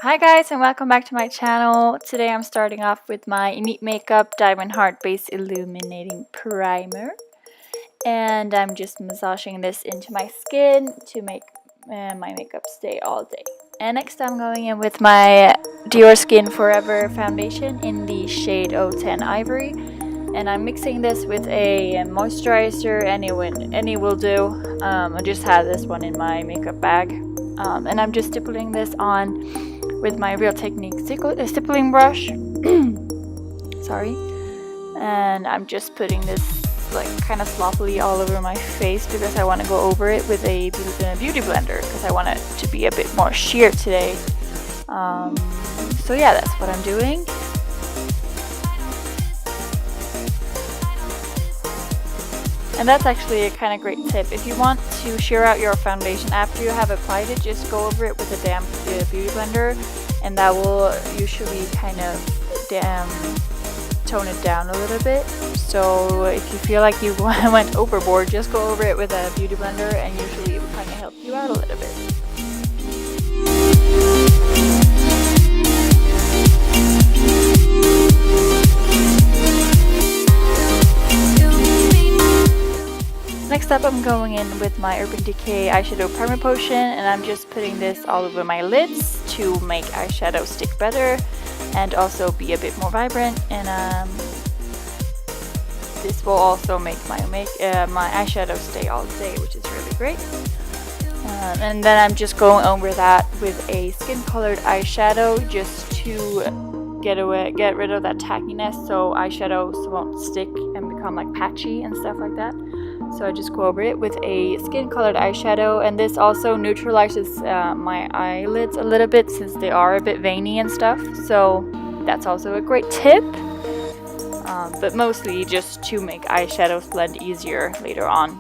Hi guys, and welcome back to my channel. Today I'm starting off with my Meet Makeup Diamond Heart Base Illuminating Primer, and I'm just massaging this into my skin to make my makeup stay all day. And next I'm going in with my Dior Skin Forever foundation in the shade 010 Ivory, and I'm mixing this with a moisturizer. Any will do. I just had this one in my makeup bag, and I'm just stippling this on with my Real Technique stippling brush. Sorry. And I'm just putting this like kind of sloppily all over my face because I want to go over it with a beauty blender because I want it to be a bit more sheer today. So yeah, that's what I'm doing. And that's actually a kind of great tip. If you want to sheer out your foundation after you have applied it, just go over it with a damp beauty blender, and that will usually kind of tone it down a little bit. So if you feel like you went overboard, just go over it with a beauty blender, and usually it will kind of help you out a little bit. Next up, I'm going in with my Urban Decay Eyeshadow Primer Potion, and I'm just putting this all over my lids to make eyeshadow stick better and also be a bit more vibrant. And this will also make my eyeshadow stay all day, which is really great. And then I'm just going over that with a skin colored eyeshadow just to get rid of that tackiness, so eyeshadows won't stick and become like patchy and stuff like that. So I just go over it with a skin colored eyeshadow, and this also neutralizes my eyelids a little bit since they are a bit veiny and stuff. So that's also a great tip, but mostly just to make eyeshadows blend easier later on.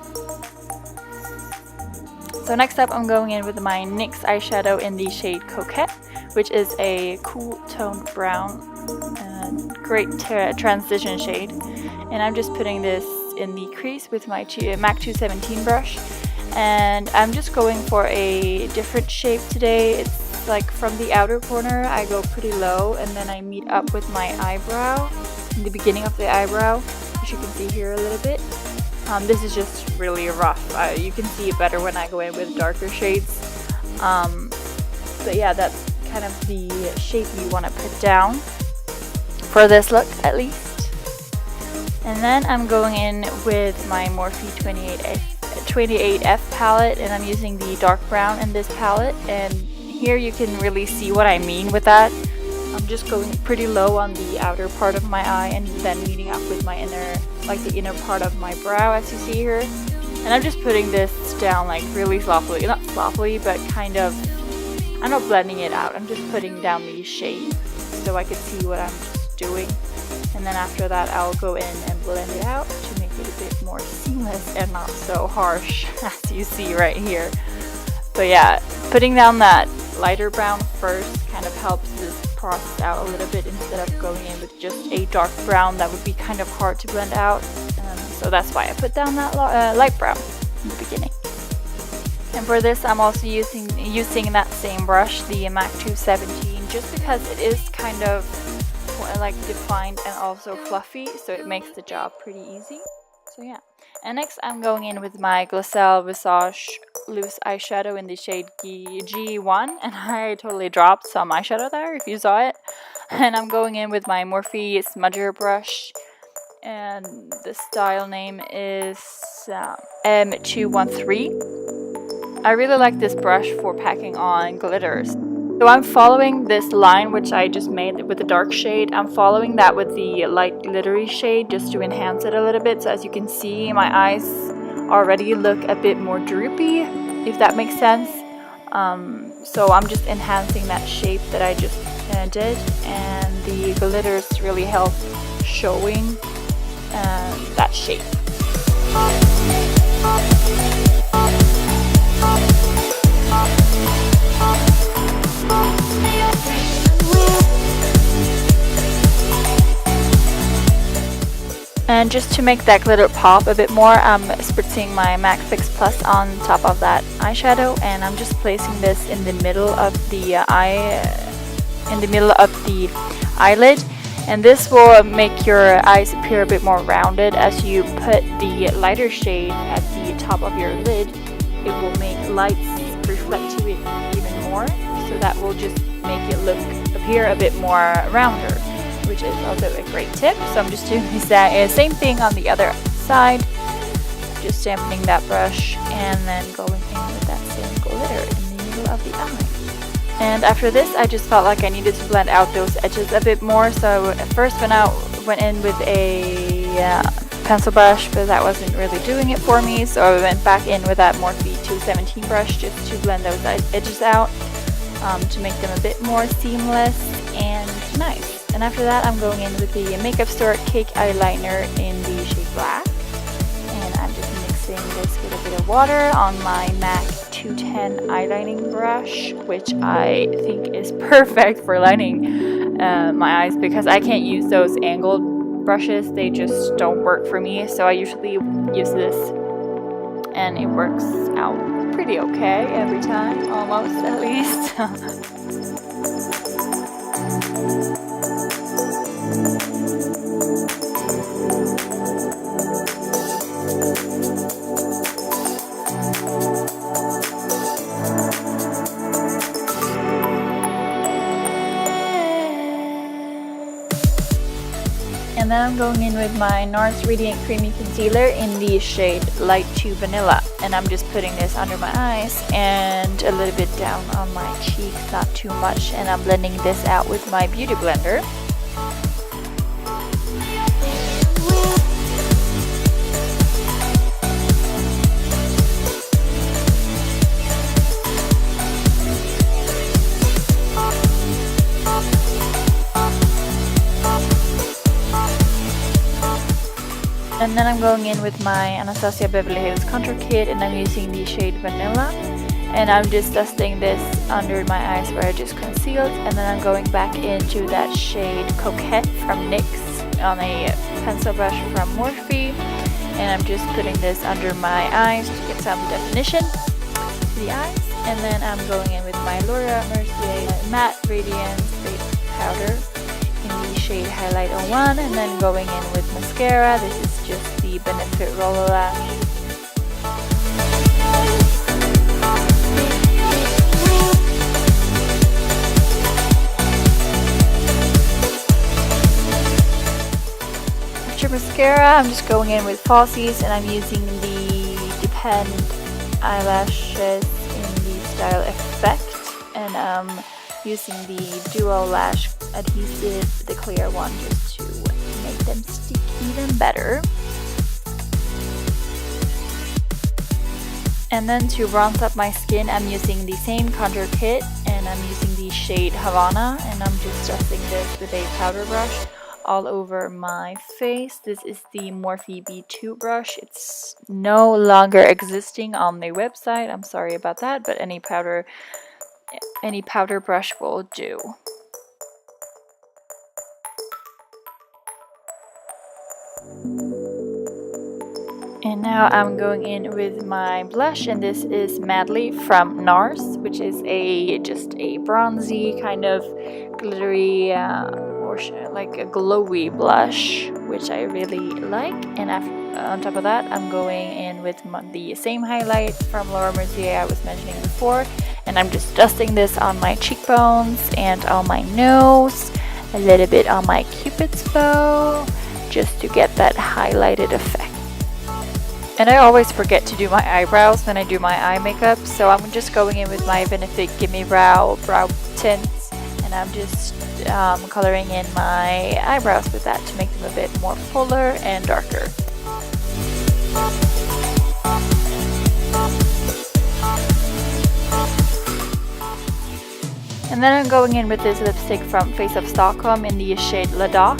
So next up, I'm going in with my NYX eyeshadow in the shade Coquette, which is a cool toned brown, great transition shade. And I'm just putting this in the crease with my MAC 217 brush, and I'm just going for a different shape today. It's like from the outer corner I go pretty low, and then I meet up with my eyebrow in the beginning of the eyebrow, as you can see here a little bit. This is just really rough. You can see it better when I go in with darker shades, but yeah, that's kind of the shape you want to put down for this look at least. And then I'm going in with my Morphe 28F palette, and I'm using the dark brown in this palette, and here you can really see what I mean with that. I'm just going pretty low on the outer part of my eye and then meeting up with my the inner part of my brow, as you see here. And I'm just putting this down like really sloppily, not sloppily, but kind of, I'm not blending it out. I'm just putting down the shape so I can see what I'm just doing. And then after that, I'll go in and blend it out to make it a bit more seamless and not so harsh, as you see right here. But yeah, putting down that lighter brown first kind of helps this process out a little bit instead of going in with just a dark brown that would be kind of hard to blend out. So that's why I put down that light brown in the beginning. And for this, I'm also using that same brush, the MAC 217, just because it is kind of like defined and also fluffy, so it makes the job pretty easy. So yeah. And next I'm going in with my Glossel Visage loose eyeshadow in the shade G1, and I totally dropped some eyeshadow there if you saw it. And I'm going in with my Morphe smudger brush, and the style name is M213. I really like this brush for packing on glitters. So I'm following this line which I just made with the dark shade. I'm following that with the light glittery shade just to enhance it a little bit. So as you can see, my eyes already look a bit more droopy, if that makes sense. So I'm just enhancing that shape that I just did, and the glitters really help showing that shape. And just to make that glitter pop a bit more, I'm spritzing my MAC Fix Plus on top of that eyeshadow, and I'm just placing this in the middle of the eye in the middle of the eyelid, and this will make your eyes appear a bit more rounded. As you put the lighter shade at the top of your lid, it will make lights reflect to it even more, so that will just make it appear a bit more rounder, which is also a great tip. So I'm just doing the same thing on the other side, just dampening that brush and then going in with that same glitter in the middle of the eye. And after this, I just felt like I needed to blend out those edges a bit more. So at first went in with a pencil brush, but that wasn't really doing it for me. So I went back in with that Morphe 217 brush just to blend those edges out, to make them a bit more seamless and nice. And after that, I'm going in with the Makeup Store Cake Eyeliner in the shade Black. And I'm just mixing this with a bit of water on my MAC 210 eyelining brush, which I think is perfect for lining my eyes, because I can't use those angled brushes. They just don't work for me. So I usually use this, and it works out pretty okay every time, almost at least. And then I'm going in with my NARS Radiant Creamy Concealer in the shade Light to Vanilla. And I'm just putting this under my eyes and a little bit down on my cheeks, not too much. And I'm blending this out with my Beauty Blender. And then I'm going in with my Anastasia Beverly Hills Contour Kit, and I'm using the shade Vanilla. And I'm just dusting this under my eyes where I just concealed. And then I'm going back into that shade Coquette from NYX on a pencil brush from Morphe. And I'm just putting this under my eyes to get some definition to the eyes. And then I'm going in with my Laura Mercier Matte Radiance Face Powder in the shade Highlight 01, and then going in with mascara. This is just the Benefit Roller Lash. After mascara, I'm just going in with falsies, and I'm using the Depend eyelashes in the style Effect, and I'm using the Duo Lash Adhesive, the clear one, just to make them stick even better. And then to bronze up my skin, I'm using the same contour kit, and I'm using the shade Havana, and I'm just dusting this with a powder brush all over my face. This is the Morphe B2 brush. It's no longer existing on the website. I'm sorry about that, but any powder brush will do. And now I'm going in with my blush, and this is Madly from NARS, which is just a bronzy kind of glittery or like a glowy blush, which I really like. And on top of that, I'm going in with the same highlight from Laura Mercier I was mentioning before, and I'm just dusting this on my cheekbones and on my nose, a little bit on my Cupid's bow, just to get that highlighted effect. And I always forget to do my eyebrows when I do my eye makeup, so I'm just going in with my Benefit Gimme Brow tints, and I'm just coloring in my eyebrows with that to make them a bit more fuller and darker. And then I'm going in with this lipstick from Face of Stockholm in the shade Ladakh.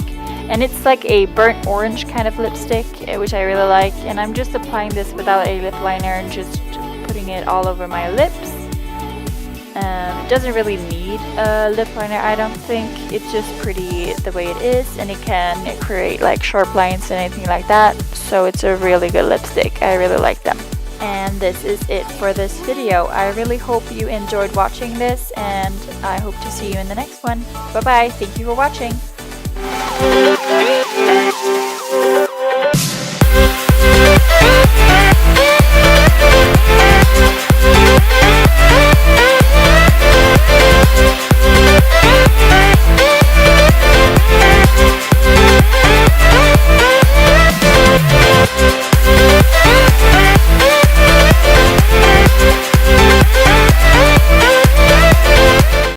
And it's like a burnt orange kind of lipstick, which I really like. And I'm just applying this without a lip liner and just putting it all over my lips. It doesn't really need a lip liner, I don't think. It's just pretty the way it is, and it can create like sharp lines and anything like that. So it's a really good lipstick. I really like them. And this is it for this video. I really hope you enjoyed watching this, and I hope to see you in the next one. Bye bye, thank you for watching.